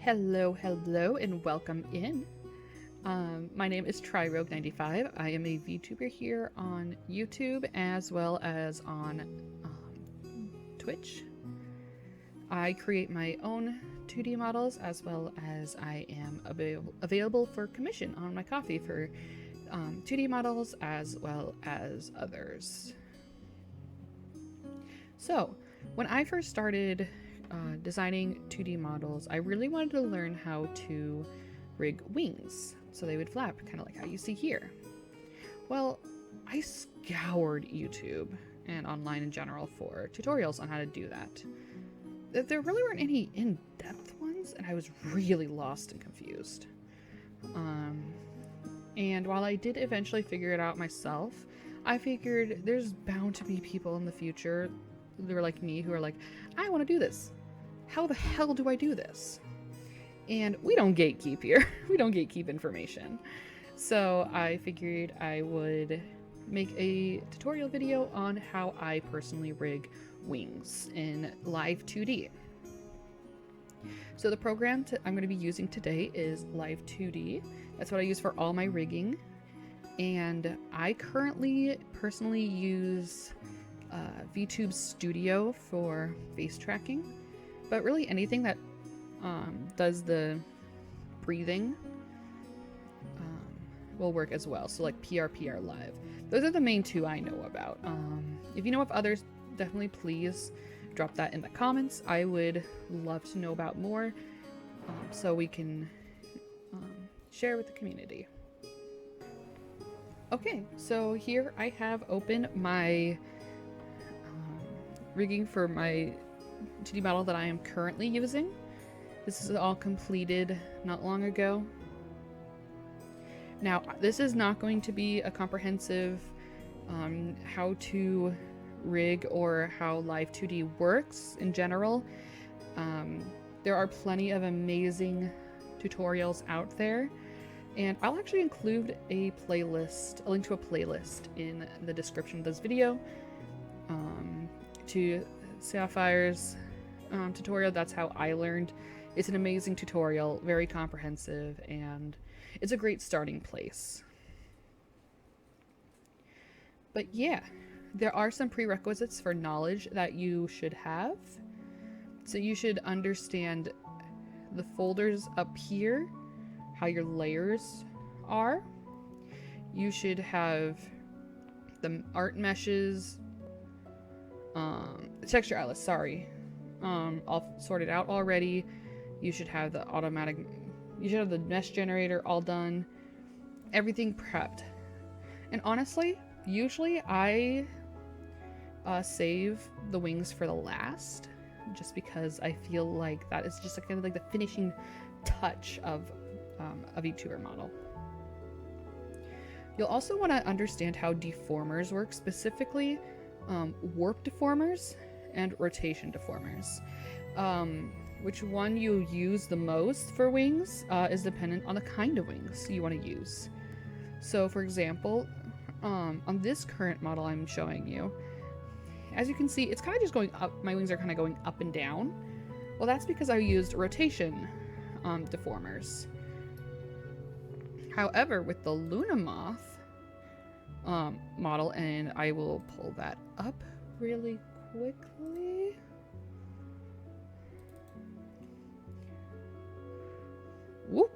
Hello, and welcome in. My name is TryRogue95. I am a VTuber here on YouTube as well as on Twitch. I create my own 2D models as well as I am available for commission on my Ko-fi for 2D models as well as others. So, when I first started designing 2D models, I really wanted to learn how to rig wings so they would flap, kind of like how you see here. Well, I scoured YouTube and online in general for tutorials on how to do that. There really weren't any in-depth ones, and I was really lost and confused. And while I did eventually figure it out myself, I figured there's bound to be people in the future that are like me who are like, I want to do this. How the hell do I do this? And we don't gatekeep here. We don't gatekeep information. So I figured I would make a tutorial video on how I personally rig wings in Live2D. So the program I'm going to be using today is Live2D. That's what I use for all my rigging. And I currently personally use Vtuber Studio for face tracking. But really anything that does the breathing will work as well. So like PRPR Live. Those are the main two I know about. If you know of others, definitely please drop that in the comments. I would love to know about more so we can share with the community. Okay, so here I have open my rigging for my 2D model that I am currently using. This is all completed not long ago. Now, this is not going to be a comprehensive how to rig or how Live2D works in general. There are plenty of amazing tutorials out there, and I'll actually include a link to a playlist in the description of this video to Sapphire's tutorial. That's how I learned. It's an amazing tutorial, very comprehensive, and it's a great starting place. But yeah, there are some prerequisites for knowledge that you should have. So you should understand the folders up here, how your layers are. You should have the art meshes, texture atlas, sorry, all sorted out already. You should have the you should have the mesh generator all done, everything prepped. And honestly, usually I save the wings for the last, just because I feel like that is just kind of like the finishing touch of a VTuber model. You'll also want to understand how deformers work, specifically warp deformers and rotation deformers. Which one you use the most for wings is dependent on the kind of wings you want to use. So for example, on this current model I'm showing you, as you can see, it's kind of just going up. My wings are kind of going up and down. Well, that's because I used rotation deformers. However, with the Luna Moth model, and I will pull that up really quickly. Whoop!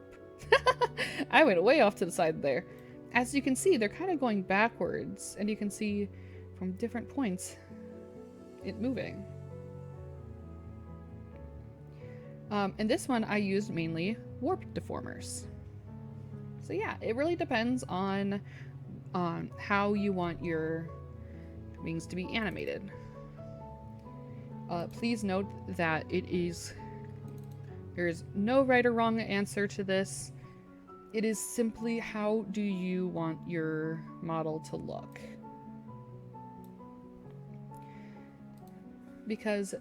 I went way off to the side there. As you can see, they're kind of going backwards, and you can see from different points it moving. And this one I used mainly warp deformers. So yeah, it really depends on how you want your wings to be animated. Please note that there's no right or wrong answer to this. It is simply how do you want your model to look. Because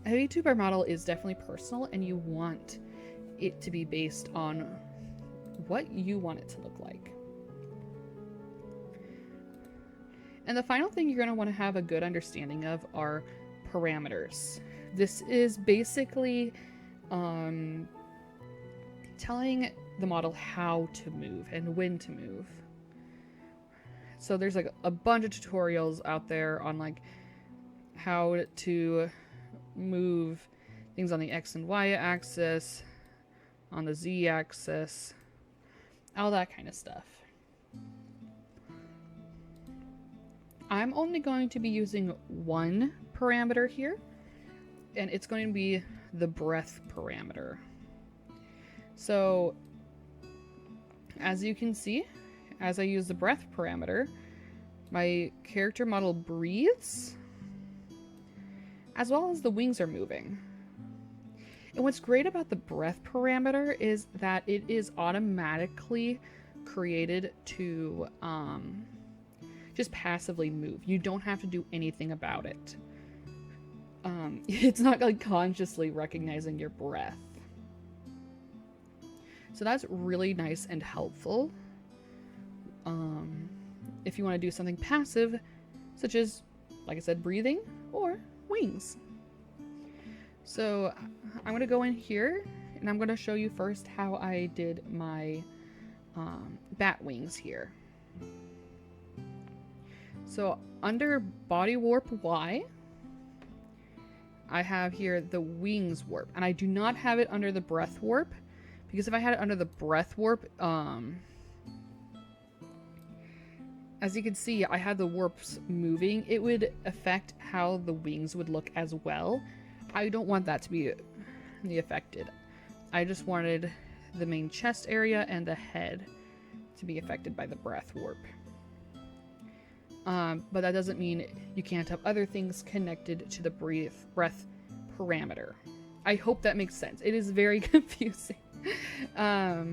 a VTuber model is definitely personal, and you want it to be based on what you want it to look like. And the final thing you're going to want to have a good understanding of are parameters. This is basically telling the model how to move and when to move. So there's like a bunch of tutorials out there on like how to move things on the X and Y axis, on the Z axis, all that kind of stuff. I'm only going to be using one parameter here, and it's going to be the breath parameter. So as you can see, as I use the breath parameter, my character model breathes, as well as the wings are moving. And what's great about the breath parameter is that it is automatically created to just passively move. You don't have to do anything about it. It's not like consciously recognizing your breath. So that's really nice and helpful. If you want to do something passive, such as, like I said, breathing or wings. So I'm going to go in here and I'm going to show you first how I did my bat wings here. So under body warp Y, I have here the wings warp, and I do not have it under the breath warp, because if I had it under the breath warp, as you can see, I had the warps moving. It would affect how the wings would look as well. I don't want that to be affected. I just wanted the main chest area and the head to be affected by the breath warp. But that doesn't mean you can't have other things connected to the breath parameter. I hope that makes sense. It is very confusing. But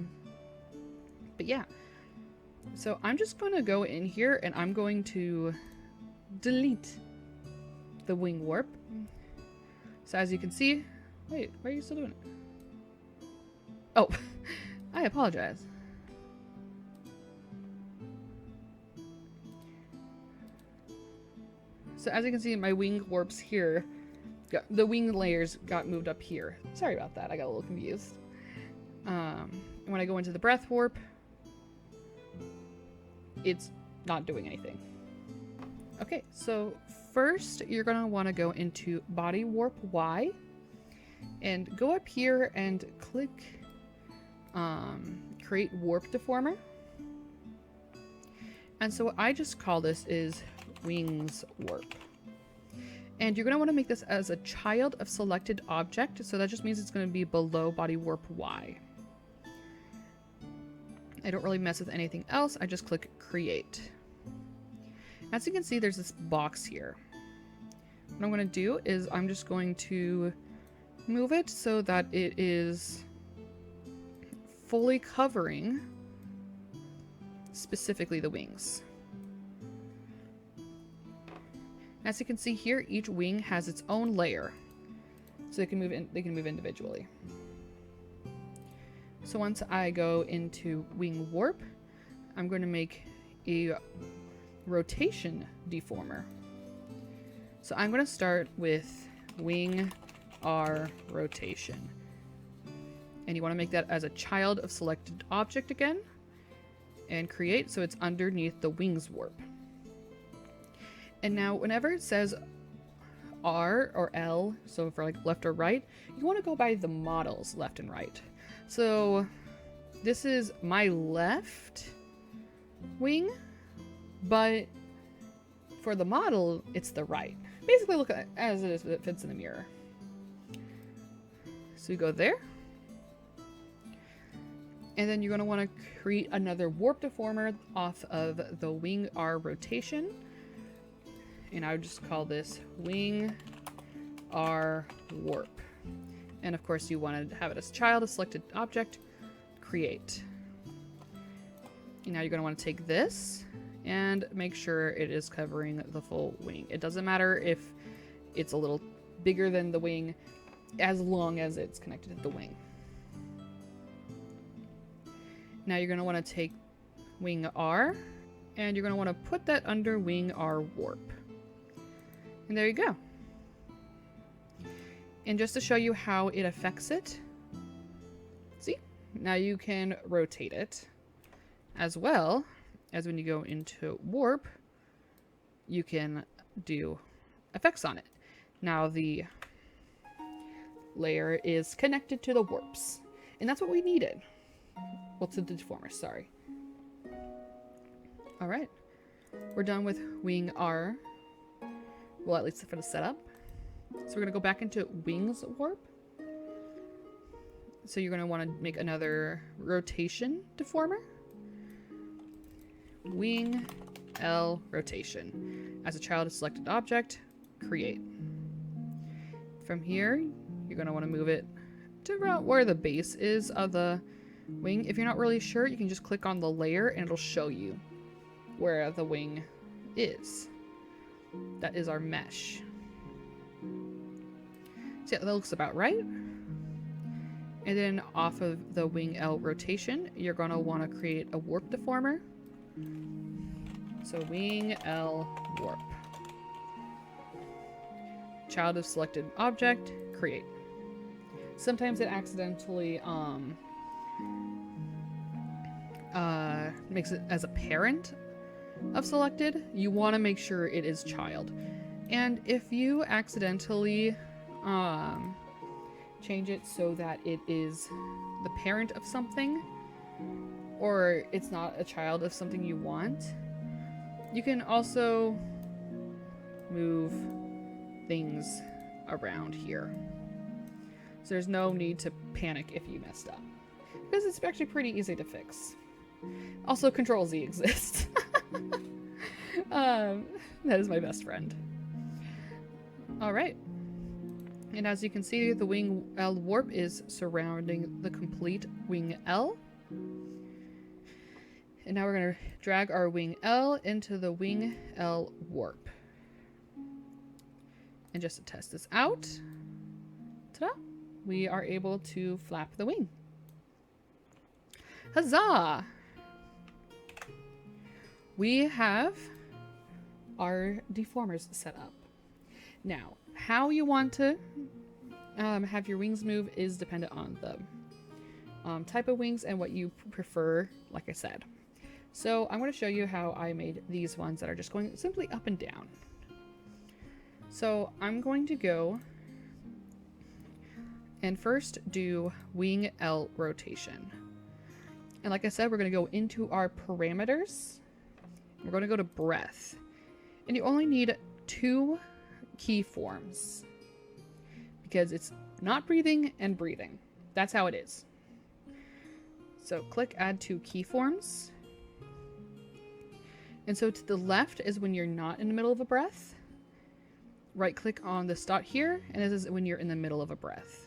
yeah. So I'm just going to go in here and I'm going to delete the wing warp. So as you can see, wait, why are you still doing it? Oh, I apologize. So as you can see, my wing warps here, the wing layers got moved up here. Sorry about that, I got a little confused. And when I go into the breath warp, it's not doing anything. Okay, so first you're going to want to go into body warp Y and go up here and click create warp deformer. And so what I just call this is wings warp. And you're going to want to make this as a child of selected object, so that just means it's going to be below body warp Y. I don't really mess with anything else, I just click create. As you can see, there's this box here. What I'm going to do is I'm just going to move it so that it is fully covering specifically the wings. As you can see here, each wing has its own layer, so they can move individually. So once I go into wing warp, I'm going to make a rotation deformer. So I'm going to start with wing R rotation. And you want to make that as a child of selected object again, and create so it's underneath the wings warp. And now whenever it says R or L, so for like left or right, you want to go by the models left and right. So this is my left wing, but for the model, it's the right. Basically look at it as it is, it fits in the mirror. So you go there. And then you're going to want to create another warp deformer off of the wing R rotation. And I would just call this wing R warp. And of course you want to have it as child, a selected object, create. And now you're going to want to take this and make sure it is covering the full wing. It doesn't matter if it's a little bigger than the wing, as long as it's connected to the wing. Now you're going to want to take wing R, and you're going to want to put that under wing R warp. And there you go. And just to show you how it affects it, see, Now you can rotate it as well as when you go into warp, you can do effects on it. Now the layer is connected to the warps, and that's what we needed. Well, to the deformer, sorry. All right, we're done with wing R. Well, at least for the setup. So we're gonna go back into wings warp. So you're gonna want to make another rotation deformer. Wing L rotation. As a child of selected object, create. From here, you're gonna want to move it to about where the base is of the wing. If you're not really sure, you can just click on the layer and it'll show you where the wing is. That is our mesh. So yeah, that looks about right. And then off of the wing L rotation, you're going to want to create a warp deformer. So wing L warp. Child of selected object, create. Sometimes it accidentally makes it as a parent of selected. You want to make sure it is child. And if you accidentally change it so that it is the parent of something, or it's not a child of something you want, you can also move things around here. So there's no need to panic if you messed up, because it's actually pretty easy to fix. Also, Control-Z exists. That is my best friend. Alright. And as you can see, the wing L warp is surrounding the complete wing L. And now we're going to drag our wing L into the wing L warp. And just to test this out, ta-da, we are able to flap the wing. Huzzah! We have our deformers set up. Now, how you want to have your wings move is dependent on the type of wings and what you prefer, like I said. So I'm going to show you how I made these ones that are just going simply up and down. So I'm going to go and first do wing L rotation. And like I said, we're going to go into our parameters. We're going to go to breath. And you only need 2 keyforms, because it's not breathing and breathing. That's how it is. So click add 2 keyforms. And so to the left is when you're not in the middle of a breath. Right click on this dot here, and this is when you're in the middle of a breath.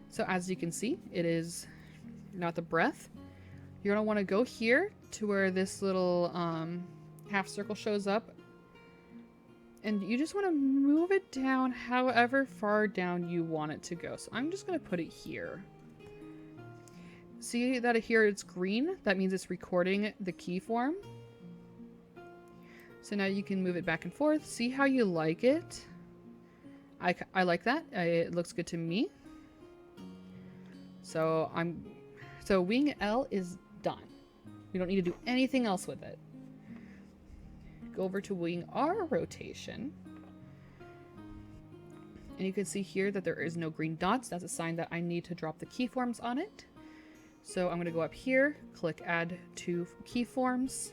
So as you can see, it is not the breath. You're going to want to go here to where this little half circle shows up. And you just want to move it down however far down you want it to go. So I'm just going to put it here. See that here it's green? That means it's recording the keyform. So now you can move it back and forth. See how you like it? I like that. It looks good to me. So wing L is done. We don't need to do anything else with it. Go over to wing R rotation. And you can see here that there is no green dots. That's a sign that I need to drop the keyforms on it. So I'm going to go up here, click add 2 keyforms.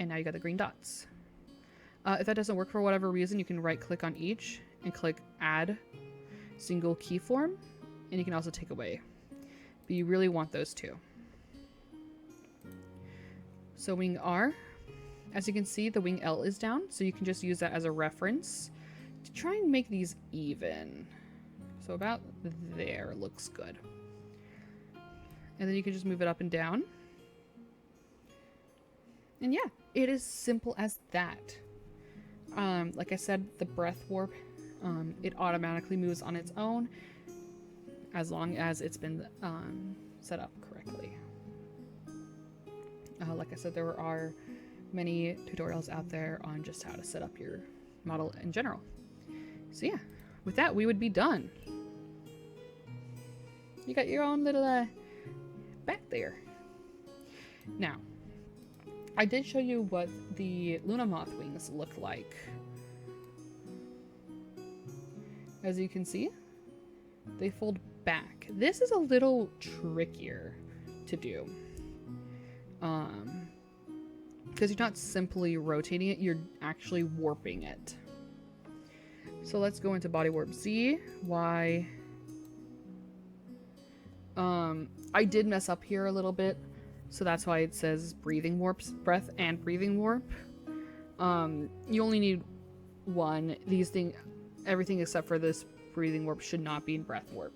And now you got the green dots. If that doesn't work for whatever reason, you can right click on each and click add single keyform. And you can also take away. But you really want those 2. So wing R, as you can see, the wing L is down. So you can just use that as a reference to try and make these even. So about there looks good. And then you can just move it up and down. And yeah, it is simple as that. Like I said, the breath warp, it automatically moves on its own as long as it's been set up correctly. Like I said, there are many tutorials out there on just how to set up your model in general. So yeah, with that, we would be done. You got your own little back there. Now, I did show you what the Luna Moth wings look like. As you can see, they fold back. This is a little trickier to do. Because you're not simply rotating it, you're actually warping it. So let's go into body warp Z, Y. I did mess up here a little bit, so that's why it says breathing warps, breath and breathing warp. You only need one. Everything except for this breathing warp should not be in breath warp.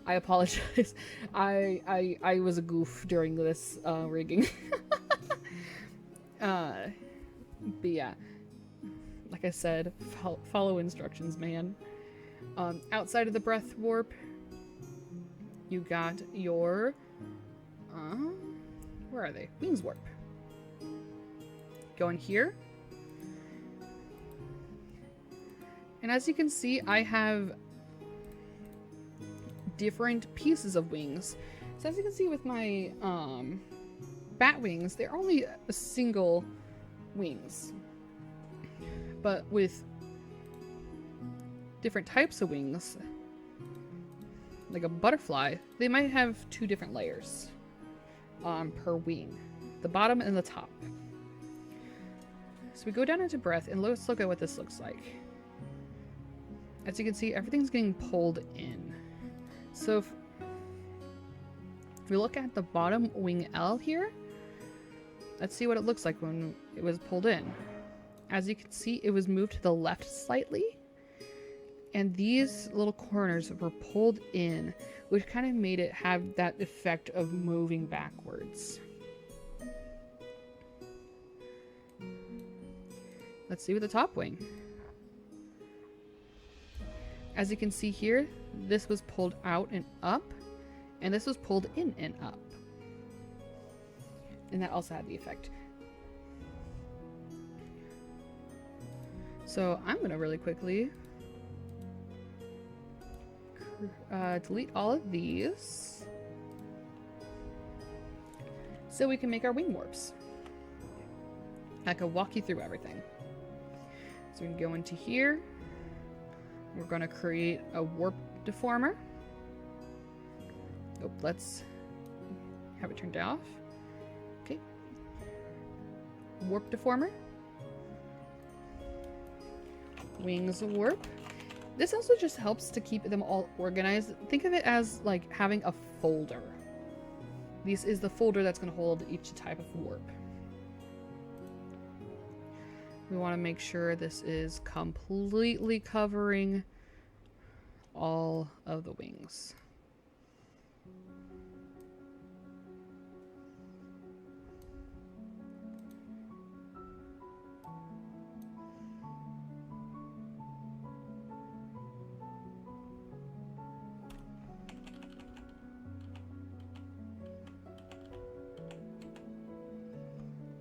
I apologize. I was a goof during this rigging. But yeah, like I said, follow instructions, man. Outside of the breath warp, you got your where are they? Wings warp. Go in here. And as you can see, I have different pieces of wings. So as you can see with my bat wings, they're only a single wings. But with different types of wings, like a butterfly, they might have 2 different layers per wing, the bottom and the top. So we go down into breath and let's look at what this looks like. As you can see, everything's getting pulled in. So if we look at the bottom wing L here, let's see what it looks like when it was pulled in. As you can see, it was moved to the left slightly, and these little corners were pulled in, which kind of made it have that effect of moving backwards. Let's see with the top wing. As you can see here, this was pulled out and up, and this was pulled in and up. And that also had the effect. So I'm going to really quickly delete all of these so we can make our wing warps. I can walk you through everything. So we can go into here. We're going to create a warp deformer. Oh, let's have it turned off. Okay. Warp deformer. Wings warp. This also just helps to keep them all organized. Think of it as like having a folder. This is the folder that's going to hold each type of warp. We want to make sure this is completely covering all of the wings.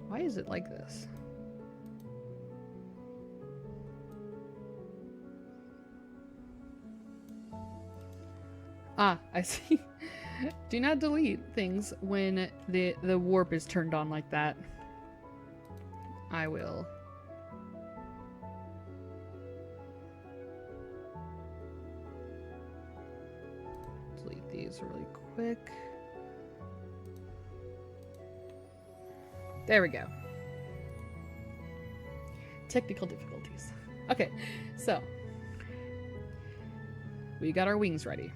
Why is it like this? Ah, I see. Do not delete things when the warp is turned on like that. I will. Delete these really quick. There we go. Technical difficulties. Okay, so we got our wings ready.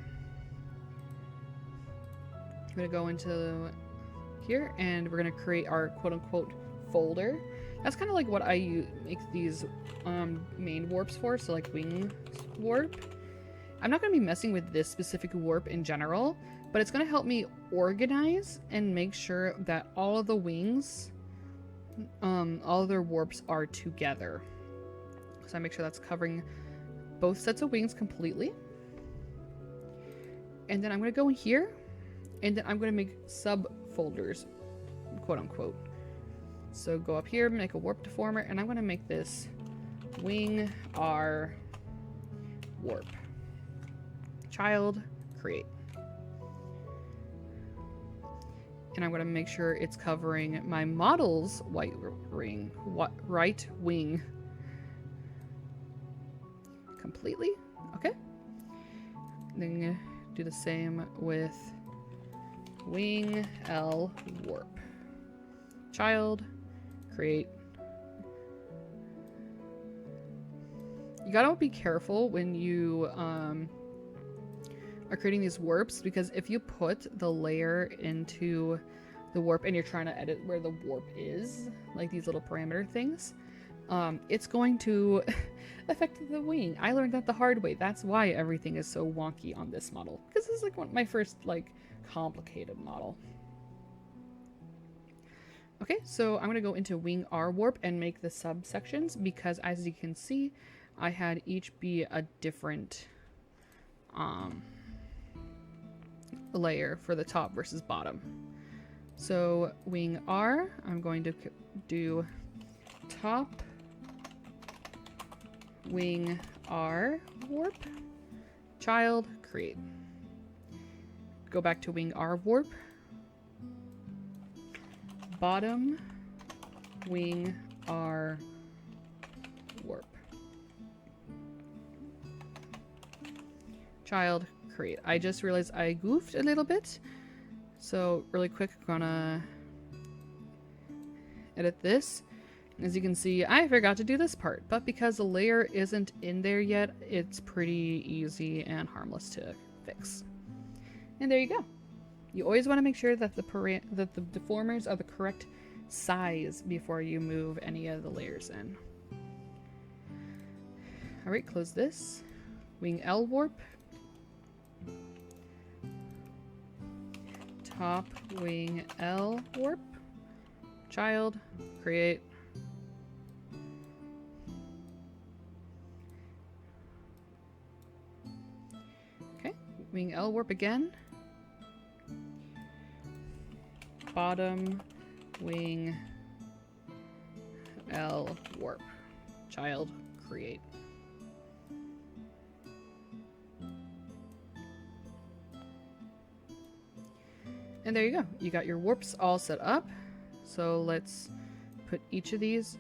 I'm gonna go into here and we're gonna create our quote-unquote folder. That's kind of like what I make these main warps for, so like wing warp. I'm not gonna be messing with this specific warp in general, but it's gonna help me organize and make sure that all of the wings, all of their warps are together. So I make sure that's covering both sets of wings completely. And then I'm gonna go in here, and then I'm gonna make subfolders, quote unquote. So go up here, make a warp deformer, and I'm gonna make this wing R warp. child, create. And I'm going to make sure it's covering my model's right wing completely. Okay. Then do the same with wing L warp. Child, create. You gotta be careful when you are creating these warps, because if you put the layer into the warp and you're trying to edit where the warp is, like these little parameter things, it's going to affect the wing. I learned that the hard way. That's why everything is so wonky on this model, because this is like my first like complicated model. Okay, so I'm gonna go into wing R warp and make the subsections, because as you can see, I had each be a different layer for the top versus bottom. So wing R, I'm going to do top wing R warp, child, create. Go back to wing R warp, bottom wing R warp, child, create. I just realized I goofed a little bit, so really quick, I'm gonna edit this. As you can see, I forgot to do this part, but because the layer isn't in there yet, it's pretty easy and harmless to fix. And there you go. You always want to make sure that the deformers are the correct size before you move any of the layers in. Alright, close this. Wing L warp. Top wing L warp. Child, create. Okay, wing L warp again. Bottom wing L warp. Child, create. And there you go. You got your warps all set up. So let's put each of these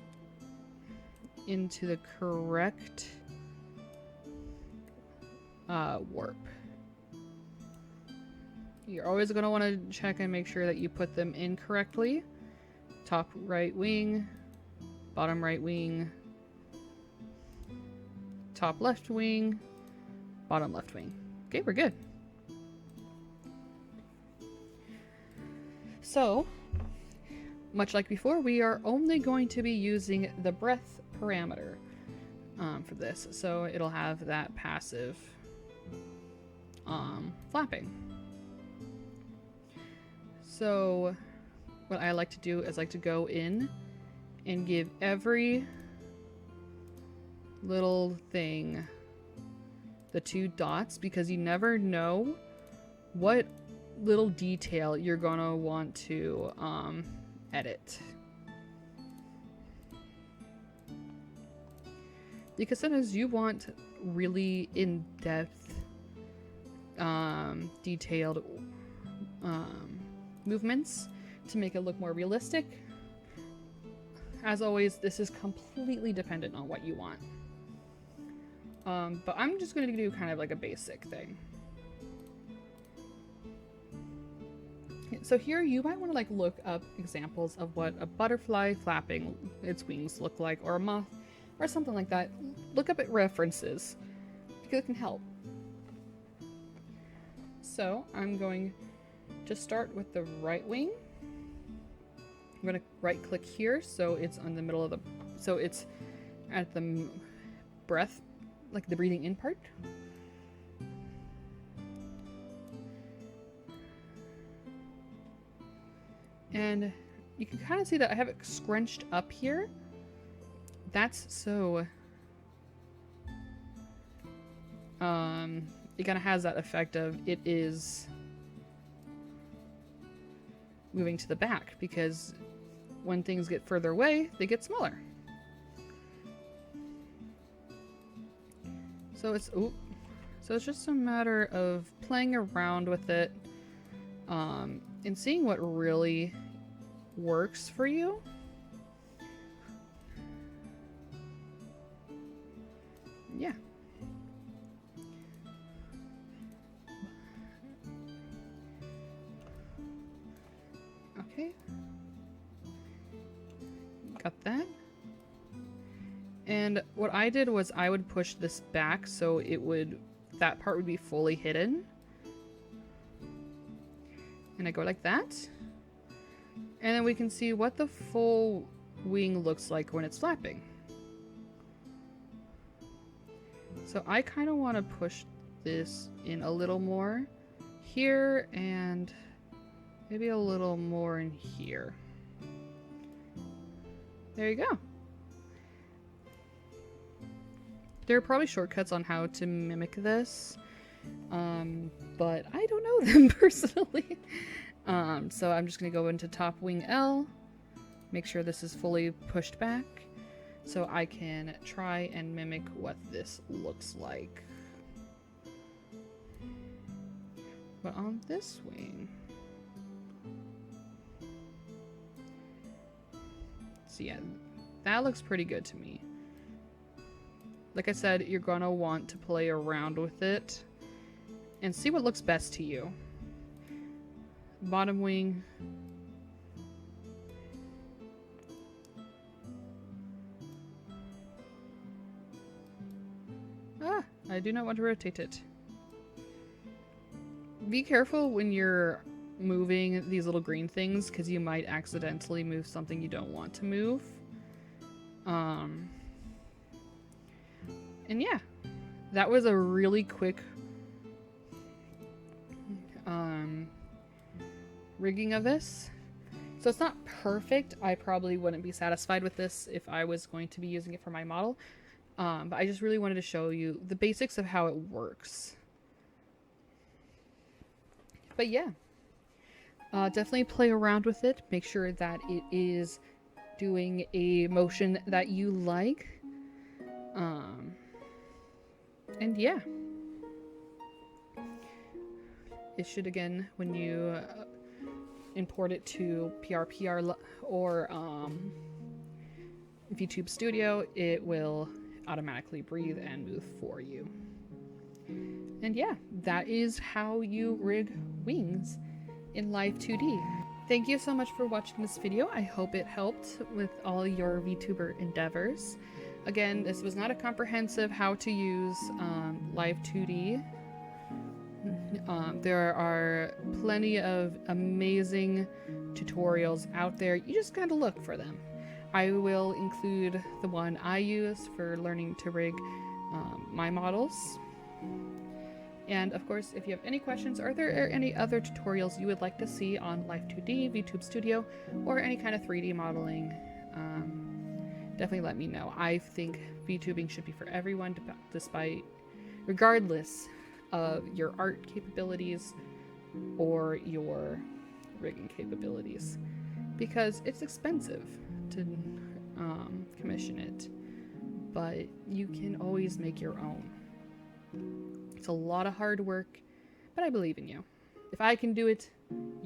into the correct warp. You're always going to want to check and make sure that you put them in correctly. Top right wing, bottom right wing, top left wing, bottom left wing. Okay, we're good. So, much like before, we are only going to be using the breath parameter for this. So it'll have that passive flapping. So what I like to do is like to go in and give every little thing the 2 dots, because you never know what little detail you're gonna want to edit. Because sometimes you want really in-depth, detailed movements to make it look more realistic. As always, this is completely dependent on what you want. But I'm just going to do kind of like a basic thing. So here you might want to like look up examples of what a butterfly flapping its wings look like, or a moth, or something like that. Look up at references, because it can help. So I'm going to start with the right wing. I'm going to right click here so it's on the middle of the, so it's at the breath, like the breathing in part. And you can kind of see that I have it scrunched up here. That's so it kind of has that effect of it is moving to the back, because when things get further away, they get smaller. So it's, ooh, So it's just a matter of playing around with it, and seeing what really works for you. Yeah. Okay. Got that. And what I did was I would push this back so that part would be fully hidden. And I go like that. And then we can see what the full wing looks like when it's flapping. So I kind of want to push this in a little more here and maybe a little more in here. There you go. There are probably shortcuts on how to mimic this, but I don't know them personally. So I'm just going to go into top wing L, make sure this is fully pushed back, so I can try and mimic what this looks like. But on this wing, so yeah, that looks pretty good to me. Like I said, you're gonna want to play around with it and see what looks best to you. Bottom wing. Ah, I do not want to rotate it. Be careful when you're moving these little green things, because you might accidentally move something you don't want to move. And yeah, that was a really quick rigging of this. So it's not perfect. I probably wouldn't be satisfied with this if I was going to be using it for my model. But I just really wanted to show you the basics of how it works. But yeah, definitely play around with it. Make sure that it is doing a motion that you like. And yeah, it should, again, when you import it to PRPR or Vtuber Studio, it will automatically breathe and move for you. And yeah, that is how you rig wings in Live2D. Thank you so much for watching this video. I hope it helped with all your VTuber endeavors. Again, this was not a comprehensive how to use Live2D. There are plenty of amazing tutorials out there. You just gotta look for them. I will include the one I use for learning to rig my models. And of course, if you have any questions, or there are any other tutorials you would like to see on Live2D, Vtuber Studio, or any kind of 3D modeling, definitely let me know. I think VTubing should be for everyone, regardless of your art capabilities or your rigging capabilities, because it's expensive to commission it, but you can always make your own. It's a lot of hard work, but I believe in you. If I can do it,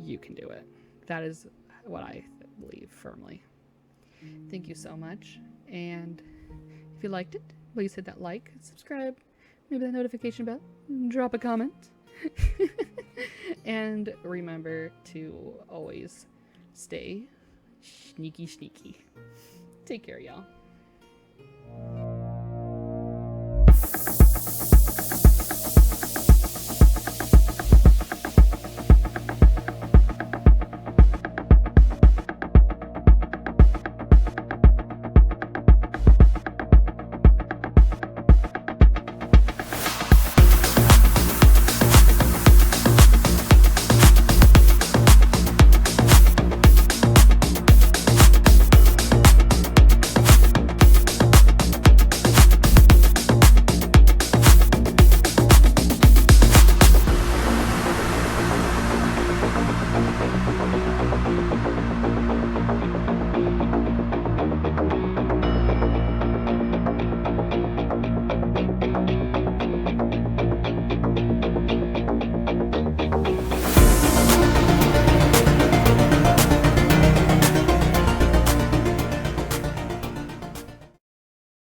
you can do it. That is what I believe firmly. Thank you so much, and if you liked it, please hit that like, subscribe, maybe the notification bell, drop a comment, and remember to always stay sneaky. Take care, y'all.